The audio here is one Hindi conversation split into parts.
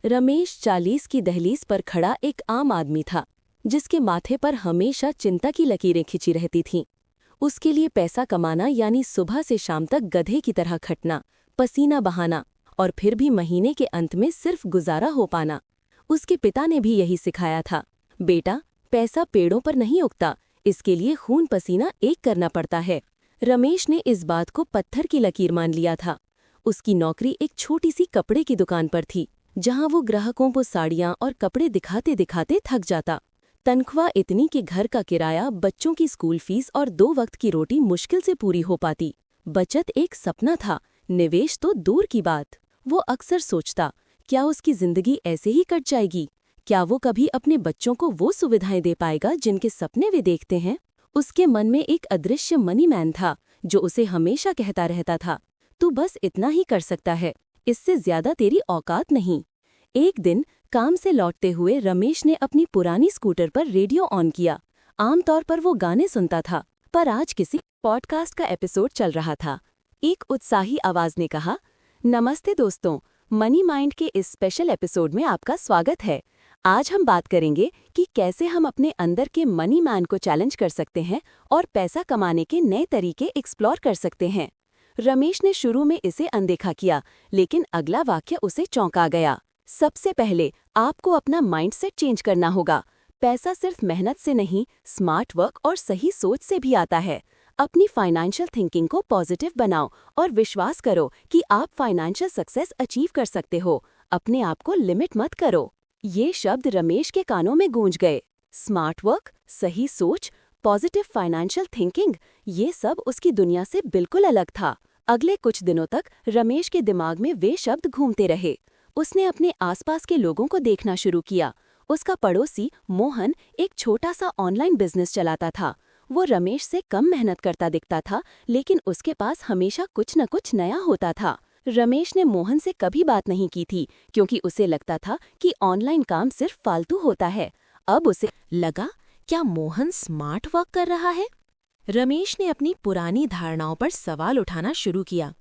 रमेश 40 की दहलीज पर खड़ा एक आम आदमी था, जिसके माथे पर हमेशा चिंता की लकीरें खिंची रहती थीं। उसके लिए पैसा कमाना यानी सुबह से शाम तक गधे की तरह खटना, पसीना बहाना और फिर भी महीने के अंत में सिर्फ गुजारा हो पाना। उसके पिता ने भी यही सिखाया था, बेटा, पैसा पेड़ों पर नहीं उगता, इसके लिए खून पसीना एक करना पड़ता है। रमेश ने इस बात को पत्थर की लकीर मान लिया था। उसकी नौकरी एक छोटी सी कपड़े की दुकान पर थी, जहां वो ग्राहकों को साड़ियां और कपड़े दिखाते दिखाते थक जाता। तनख्वाह इतनी कि घर का किराया, बच्चों की स्कूल फीस और 2 वक्त की रोटी मुश्किल से पूरी हो पाती। बचत एक सपना था, निवेश तो दूर की बात। वो अक्सर सोचता, क्या उसकी जिंदगी ऐसे ही कट जाएगी? क्या वो कभी अपने बच्चों को वो सुविधाएं दे पाएगा जिनके सपने वे देखते हैं? उसके मन में एक अदृश्य मनी मैन था, जो उसे हमेशा कहता रहता था, तू बस इतना ही कर सकता है, इससे ज्यादा तेरी औकात नहीं। एक दिन काम से लौटते हुए रमेश ने अपनी पुरानी स्कूटर पर रेडियो ऑन किया। आमतौर पर वो गाने सुनता था, पर आज किसी पॉडकास्ट का एपिसोड चल रहा था। एक उत्साही आवाज ने कहा, नमस्ते दोस्तों, मनी माइंड के इस स्पेशल एपिसोड में आपका स्वागत है। आज हम बात करेंगे कि कैसे हम अपने अंदर के मनी मैन को चैलेंज कर सकते हैं और पैसा कमाने के नए तरीके एक्सप्लोर कर सकते हैं। रमेश ने शुरू में इसे अनदेखा किया, लेकिन अगला वाक्य उसे चौंका गया। सबसे पहले आपको अपना माइंडसेट चेंज करना होगा। पैसा सिर्फ मेहनत से नहीं, स्मार्ट वर्क और सही सोच से भी आता है। अपनी फाइनेंशियल थिंकिंग को पॉजिटिव बनाओ और विश्वास करो कि आप फाइनेंशियल सक्सेस अचीव कर सकते हो। अपने आप को लिमिट मत करो। ये शब्द रमेश के कानों में गूंज गए। स्मार्ट वर्क, सही सोच, पॉजिटिव फाइनेंशियल थिंकिंग, ये सब उसकी दुनिया से बिल्कुल अलग था। अगले कुछ दिनों तक रमेश के दिमाग में वे शब्द घूमते रहे। उसने अपने आसपास के लोगों को देखना शुरू किया। उसका पड़ोसी मोहन एक छोटा सा ऑनलाइन बिजनेस चलाता था। वो रमेश से कम मेहनत करता दिखता था, लेकिन उसके पास हमेशा कुछ न कुछ नया होता था। रमेश ने मोहन से कभी बात नहीं की थी, क्योंकि उसे लगता था कि ऑनलाइन काम सिर्फ फालतू होता है। अब उसे लगा, क्या मोहन स्मार्ट वर्क कर रहा है? रमेश ने अपनी पुरानी धारणाओं पर सवाल उठाना शुरू किया।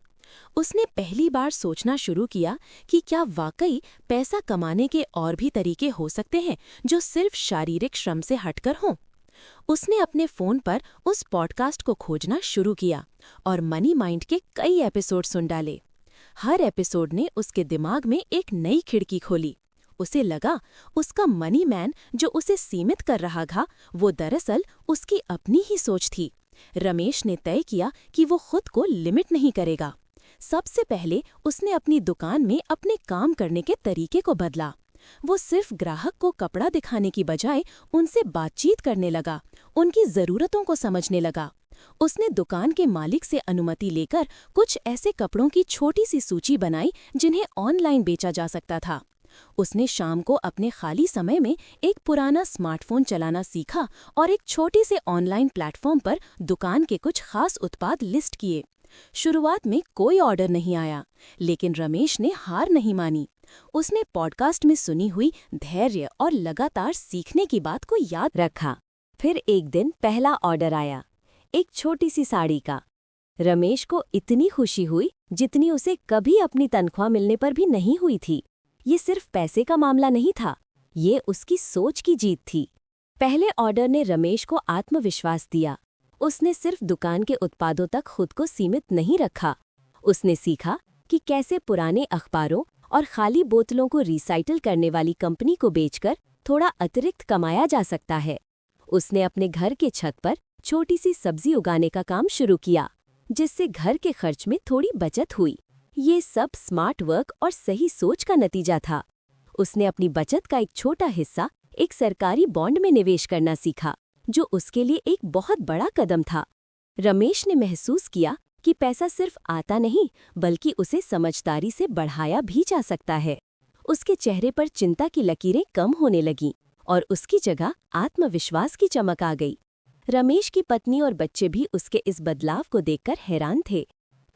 उसने पहली बार सोचना शुरू किया कि क्या वाकई पैसा कमाने के और भी तरीके हो सकते हैं जो सिर्फ शारीरिक श्रम से हटकर हों। उसने अपने फोन पर उस पॉडकास्ट को खोजना शुरू किया और मनी माइंड के कई एपिसोड सुन डाले। हर एपिसोड ने उसके दिमाग में एक नई खिड़की खोली। उसे लगा, उसका मनी मैन जो उसे सीमित कर रहा था, वो दरअसल उसकी अपनी ही सोच थी। रमेश ने तय किया कि वो खुद को लिमिट नहीं करेगा। सबसे पहले उसने अपनी दुकान में अपने काम करने के तरीके को बदला। वो सिर्फ ग्राहक को कपड़ा दिखाने की बजाय उनसे बातचीत करने लगा, उनकी ज़रूरतों को समझने लगा। उसने दुकान के मालिक से अनुमति लेकर कुछ ऐसे कपड़ों की छोटी सी सूची बनाई जिन्हें ऑनलाइन बेचा जा सकता था। उसने शाम को अपने खाली समय में एक पुराना स्मार्टफोन चलाना सीखा और एक छोटे से ऑनलाइन प्लेटफॉर्म पर दुकान के कुछ खास उत्पाद लिस्ट किए। शुरुआत में कोई ऑर्डर नहीं आया, लेकिन रमेश ने हार नहीं मानी। उसने पॉडकास्ट में सुनी हुई धैर्य और लगातार सीखने की बात को याद रखा। फिर एक दिन पहला ऑर्डर आया, एक छोटी सी साड़ी का। रमेश को इतनी खुशी हुई जितनी उसे कभी अपनी तनख्वाह मिलने पर भी नहीं हुई थी। ये सिर्फ पैसे का मामला नहीं था, ये उसकी सोच की जीत थी। पहले ऑर्डर ने रमेश को आत्मविश्वास दिया। उसने सिर्फ दुकान के उत्पादों तक खुद को सीमित नहीं रखा। उसने सीखा कि कैसे पुराने अखबारों और खाली बोतलों को रिसाइकिल करने वाली कंपनी को बेचकर थोड़ा अतिरिक्त कमाया जा सकता है। उसने अपने घर के छत पर छोटी सी सब्जी उगाने का काम शुरू किया, जिससे घर के खर्च में थोड़ी बचत हुई। ये सब स्मार्ट वर्क और सही सोच का नतीजा था। उसने अपनी बचत का एक छोटा हिस्सा एक सरकारी बॉन्ड में निवेश करना सीखा, जो उसके लिए एक बहुत बड़ा कदम था। रमेश ने महसूस किया कि पैसा सिर्फ आता नहीं, बल्कि उसे समझदारी से बढ़ाया भी जा सकता है। उसके चेहरे पर चिंता की लकीरें कम होने लगीं और उसकी जगह आत्मविश्वास की चमक आ गई। रमेश की पत्नी और बच्चे भी उसके इस बदलाव को देखकर हैरान थे।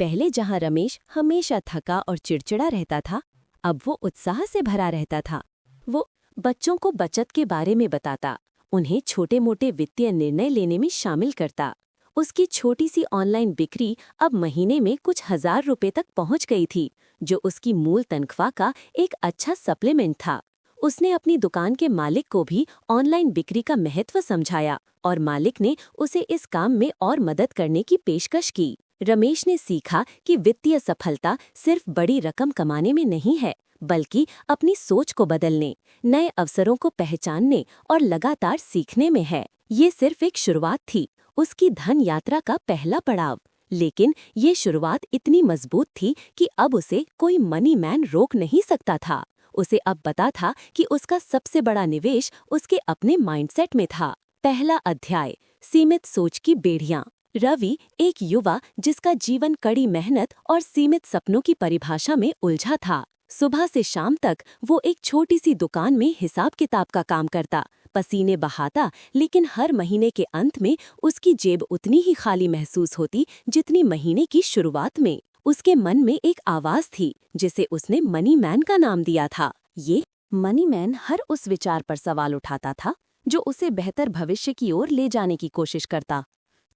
पहले जहां रमेश हमेशा थका और चिड़चिड़ा रहता था, अब वो उत्साह से भरा रहता था। वो बच्चों को बचत के बारे में बताता, उन्हें छोटे मोटे वित्तीय निर्णय लेने में शामिल करता। उसकी छोटी सी ऑनलाइन बिक्री अब महीने में कुछ 1000 रुपए तक पहुंच गई थी, जो उसकी मूल तनख्वाह का एक अच्छा सप्लीमेंट था। उसने अपनी दुकान के मालिक को भी ऑनलाइन बिक्री का महत्व समझाया और मालिक ने उसे इस काम में और मदद करने की पेशकश की। रमेश ने सीखा कि वित्तीय सफलता सिर्फ बड़ी रकम कमाने में नहीं है, बल्कि अपनी सोच को बदलने, नए अवसरों को पहचानने और लगातार सीखने में है। ये सिर्फ एक शुरुआत थी, उसकी धन यात्रा का पहला पड़ाव। लेकिन ये शुरुआत इतनी मजबूत थी कि अब उसे कोई मनी मैन रोक नहीं सकता था। उसे अब पता था कि उसका सबसे बड़ा निवेश उसके अपने माइंडसेट में था। पहला अध्याय, सीमित सोच की बेड़ियां। रवि एक युवा जिसका जीवन कड़ी मेहनत और सीमित सपनों की परिभाषा में उलझा था। सुबह से शाम तक वो एक छोटी सी दुकान में हिसाब किताब का काम करता, पसीने बहाता, लेकिन हर महीने के अंत में उसकी जेब उतनी ही खाली महसूस होती जितनी महीने की शुरुआत में। उसके मन में एक आवाज थी जिसे उसने मनी मैन का नाम दिया था। ये मनी मैन हर उस विचार पर सवाल उठाता था जो उसे बेहतर भविष्य की ओर ले जाने की कोशिश करता।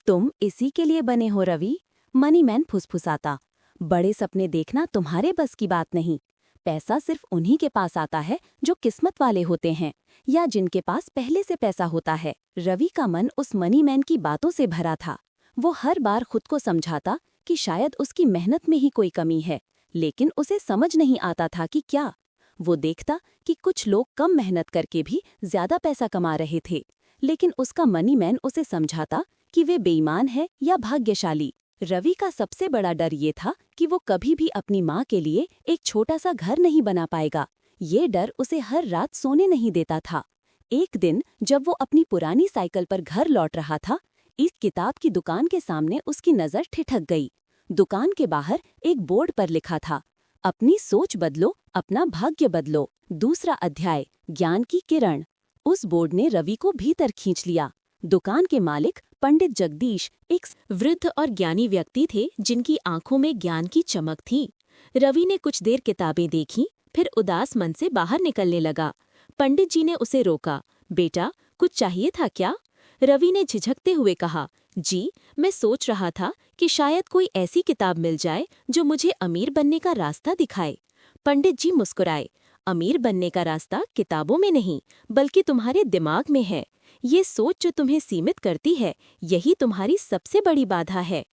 तुम इसी के लिए बने हो रवि? Money man फुसफुसाता। बड़े सपने देखना तुम्हारे बस की बात नहीं। पैसा सिर्फ उन्हीं के पास आता है जो किस्मत वाले होते हैं या जिनके पास पहले से पैसा होता है। रवि का मन उस मनी मैन की बातों से भरा था। वो हर बार खुद को समझाता कि शायद उसकी मेहनत में ही कोई कमी है, लेकिन उसे समझ नहीं आता था कि क्या। वो देखता कि कुछ लोग कम मेहनत करके भी ज्यादा पैसा कमा रहे थे, लेकिन उसका मनी मैन उसे समझाता कि वे बेईमान है या भाग्यशाली। रवि का सबसे बड़ा डर ये था कि वो कभी भी अपनी माँ के लिए एक छोटा सा घर नहीं बना पाएगा। ये डर उसे हर रात सोने नहीं देता था। एक दिन जब वो अपनी पुरानी साइकिल पर घर लौट रहा था, इस किताब की दुकान के सामने उसकी नज़र ठिठक गई। दुकान के बाहर एक बोर्ड पर लिखा था, अपनी सोच बदलो, अपना भाग्य बदलो। दूसरा अध्याय, ज्ञान की किरण। उस बोर्ड ने रवि को भीतर खींच लिया। दुकान के मालिक पंडित जगदीश एक वृद्ध और ज्ञानी व्यक्ति थे जिनकी आंखों में ज्ञान की चमक थी। रवि ने कुछ देर किताबें देखी, फिर उदास मन से बाहर निकलने लगा। पंडित जी ने उसे रोका। बेटा, कुछ चाहिए था क्या? रवि ने झिझकते हुए कहा, जी, मैं सोच रहा था कि शायद कोई ऐसी किताब मिल जाए जो मुझे अमीर बनने का रास्ता दिखाए। पंडित जी मुस्कुराए। अमीर बनने का रास्ता किताबों में नहीं, बल्कि तुम्हारे दिमाग में है। ये सोच जो तुम्हें सीमित करती है, यही तुम्हारी सबसे बड़ी बाधा है।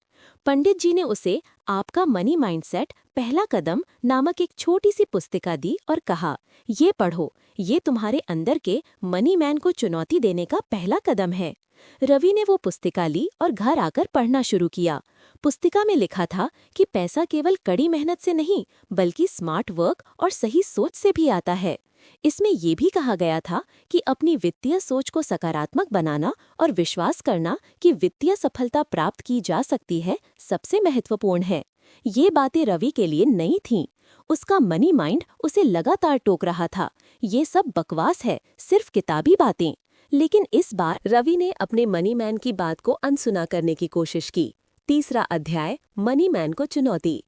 पंडित जी ने उसे आपका मनी माइंडसेट पहला कदम नामक एक छोटी सी पुस्तिका दी और कहा, ये पढ़ो, ये तुम्हारे अंदर के मनी मैन को चुनौती देने का पहला कदम है। रवि ने वो पुस्तिका ली और घर आकर पढ़ना शुरू किया। पुस्तिका में लिखा था कि पैसा केवल कड़ी मेहनत से नहीं, बल्कि स्मार्ट वर्क और सही सोच से भी आता है। इसमें ये भी कहा गया था कि अपनी वित्तीय सोच को सकारात्मक बनाना और विश्वास करना कि वित्तीय सफलता प्राप्त की जा सकती है, सबसे महत्वपूर्ण है। ये बातें रवि के लिए नई थीं। उसका मनी माइंड उसे लगातार टोक रहा था, ये सब बकवास है, सिर्फ किताबी बातें। लेकिन इस बार रवि ने अपने मनी मैन की बात को अनसुना करने की कोशिश की। तीसरा अध्याय, मनी मैन को चुनौती।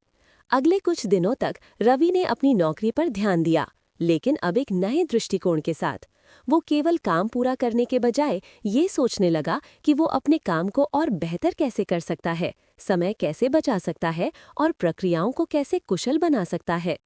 अगले कुछ दिनों तक रवि ने अपनी नौकरी पर ध्यान दिया, लेकिन अब एक नए दृष्टिकोण के साथ। वो केवल काम पूरा करने के बजाय ये सोचने लगा कि वो अपने काम को और बेहतर कैसे कर सकता है, समय कैसे बचा सकता है और प्रक्रियाओं को कैसे कुशल बना सकता है।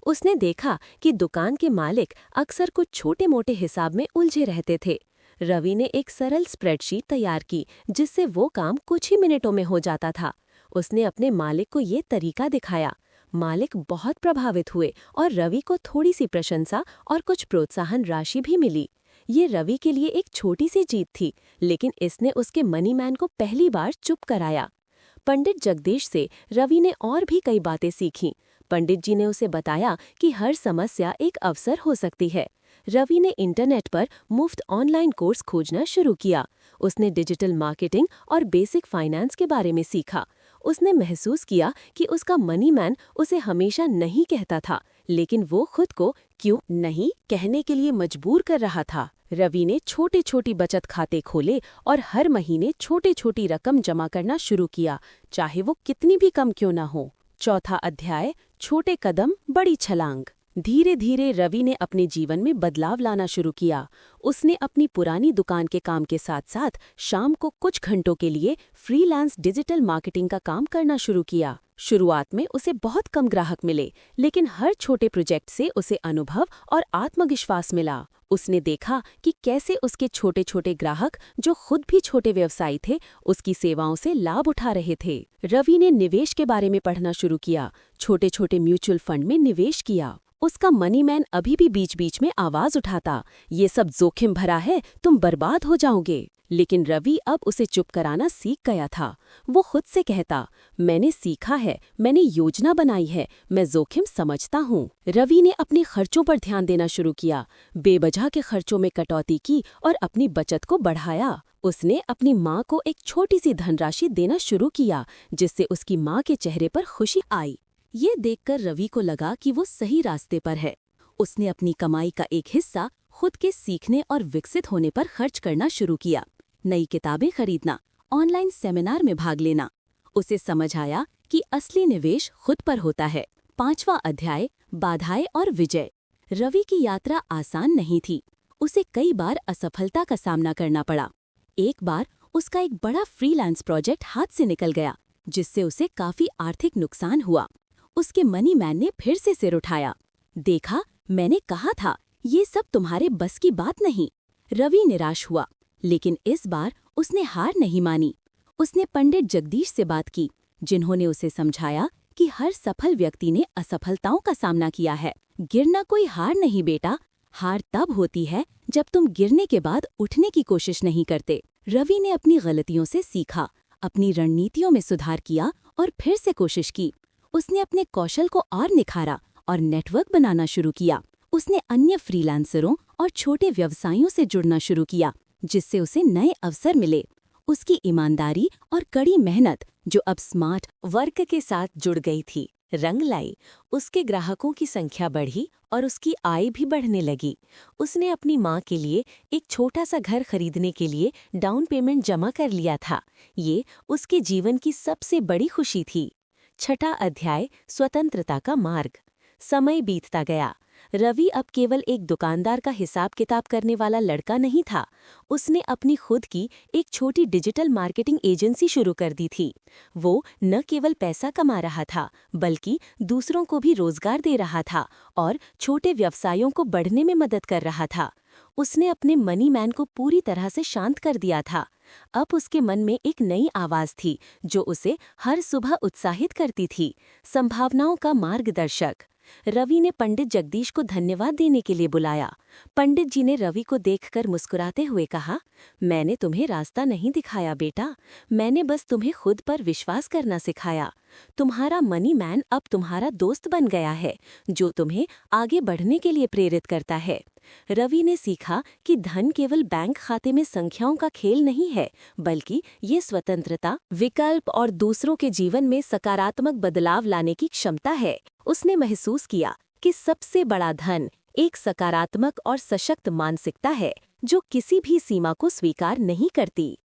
उसने देखा कि दुकान के मालिक अक्सर कुछ छोटे मोटे हिसाब में उलझे रहते थे। रवि ने एक सरल स्प्रेडशीट तैयार की जिससे वो काम कुछ ही मिनटों में हो जाता था। उसने अपने मालिक को ये तरीका दिखाया। मालिक बहुत प्रभावित हुए और रवि को थोड़ी सी प्रशंसा और कुछ प्रोत्साहन राशि भी मिली। ये रवि के लिए एक छोटी सी जीत थी, लेकिन इसने उसके मनी मैन को पहली बार चुप कराया। पंडित जगदीश से रवि ने और भी कई बातें सीखीं। पंडित जी ने उसे बताया कि हर समस्या एक अवसर हो सकती है। रवि ने इंटरनेट पर मुफ्त ऑनलाइन कोर्स खोजना शुरू किया। उसने डिजिटल मार्केटिंग और बेसिक फाइनेंस के बारे में सीखा। उसने महसूस किया कि उसका मनी मैन उसे हमेशा नहीं कहता था, लेकिन वो खुद को क्यों नहीं कहने के लिए मजबूर कर रहा था। रवि ने छोटे छोटी बचत खाते खोले और हर महीने छोटी छोटी रकम जमा करना शुरू किया, चाहे वो कितनी भी कम क्यों न हो। चौथा अध्याय, छोटे कदम बड़ी छलांग। धीरे धीरे रवि ने अपने जीवन में बदलाव लाना शुरू किया। उसने अपनी पुरानी दुकान के काम के साथ साथ शाम को कुछ घंटों के लिए फ्रीलांस डिजिटल मार्केटिंग का काम करना शुरू किया। शुरुआत में उसे बहुत कम ग्राहक मिले, लेकिन हर छोटे प्रोजेक्ट से उसे अनुभव और आत्मविश्वास मिला। उसने देखा कि कैसे उसके छोटे छोटे ग्राहक, जो खुद भी छोटे व्यवसायी थे, उसकी सेवाओं से लाभ उठा रहे थे। रवि ने निवेश के बारे में पढ़ना शुरू किया, छोटे छोटे म्यूचुअल फंड में निवेश किया। उसका मनी मैन अभी भी बीच बीच में आवाज उठाता, ये सब जोखिम भरा है, तुम बर्बाद हो जाओगे। लेकिन रवि अब उसे चुप कराना सीख गया था। वो खुद से कहता, मैंने सीखा है, मैंने योजना बनाई है, मैं जोखिम समझता हूँ। रवि ने अपने खर्चों पर ध्यान देना शुरू किया, बेवजह के खर्चों में कटौती की और अपनी बचत को बढ़ाया। उसने अपनी माँ को एक छोटी सी धनराशि देना शुरू किया, जिससे उसकी माँ के चेहरे पर खुशी आई। ये देखकर रवि को लगा कि वो सही रास्ते पर है। उसने अपनी कमाई का एक हिस्सा खुद के सीखने और विकसित होने पर खर्च करना शुरू किया। नई किताबें खरीदना, ऑनलाइन सेमिनार में भाग लेना। उसे समझ आया कि असली निवेश खुद पर होता है। 5वां अध्याय, बाधाएं और विजय। रवि की यात्रा आसान नहीं थी। उसे कई बार असफलता का सामना करना पड़ा। एक बार उसका एक बड़ा फ्रीलांस प्रोजेक्ट हाथ से निकल गया, जिससे उसे काफी आर्थिक नुकसान हुआ। उसके मनी मैन ने फिर से सिर उठाया। देखा, मैंने कहा था, ये सब तुम्हारे बस की बात नहीं। रवि निराश हुआ, लेकिन इस बार उसने हार नहीं मानी। उसने पंडित जगदीश से बात की, जिन्होंने उसे समझाया कि हर सफल व्यक्ति ने असफलताओं का सामना किया है। गिरना कोई हार नहीं बेटा, हार तब होती है जब तुम गिरने के बाद उठने की कोशिश नहीं करते। रवि ने अपनी गलतियों से सीखा, अपनी रणनीतियों में सुधार किया और फिर से कोशिश की। उसने अपने कौशल को और निखारा और नेटवर्क बनाना शुरू किया। उसने अन्य फ्रीलांसरों और छोटे व्यवसायियों से जुड़ना शुरू किया, जिससे उसे नए अवसर मिले। उसकी ईमानदारी और कड़ी मेहनत, जो अब स्मार्ट वर्क के साथ जुड़ गई थी, रंग लाई। उसके ग्राहकों की संख्या बढ़ी और उसकी आय भी बढ़ने लगी। उसने अपनी माँ के लिए एक छोटा सा घर खरीदने के लिए डाउन पेमेंट जमा कर लिया था। ये उसके जीवन की सबसे बड़ी खुशी थी। 6वां अध्याय, स्वतंत्रता का मार्ग। समय बीतता गया। रवि अब केवल एक दुकानदार का हिसाब किताब करने वाला लड़का नहीं था। उसने अपनी खुद की एक छोटी डिजिटल मार्केटिंग एजेंसी शुरू कर दी थी। वो न केवल पैसा कमा रहा था, बल्कि दूसरों को भी रोजगार दे रहा था और छोटे व्यवसायों को बढ़ने में मदद कर रहा था। उसने अपने मनी मैन को पूरी तरह से शांत कर दिया था। अब उसके मन में एक नई आवाज थी, जो उसे हर सुबह उत्साहित करती थी, संभावनाओं का मार्गदर्शक। रवि ने पंडित जगदीश को धन्यवाद देने के लिए बुलाया। पंडित जी ने रवि को देखकर मुस्कुराते हुए कहा, मैंने तुम्हें रास्ता नहीं दिखाया बेटा, मैंने बस तुम्हें खुद पर विश्वास करना सिखाया। तुम्हारा मनी मैन अब तुम्हारा दोस्त बन गया है, जो तुम्हें आगे बढ़ने के लिए प्रेरित करता है। रवि ने सीखा कि धन केवल बैंक खाते में संख्याओं का खेल नहीं है, बल्कि ये स्वतंत्रता, विकल्प और दूसरों के जीवन में सकारात्मक बदलाव लाने की क्षमता है। उसने महसूस किया कि सबसे बड़ा धन एक सकारात्मक और सशक्त मानसिकता है, जो किसी भी सीमा को स्वीकार नहीं करती।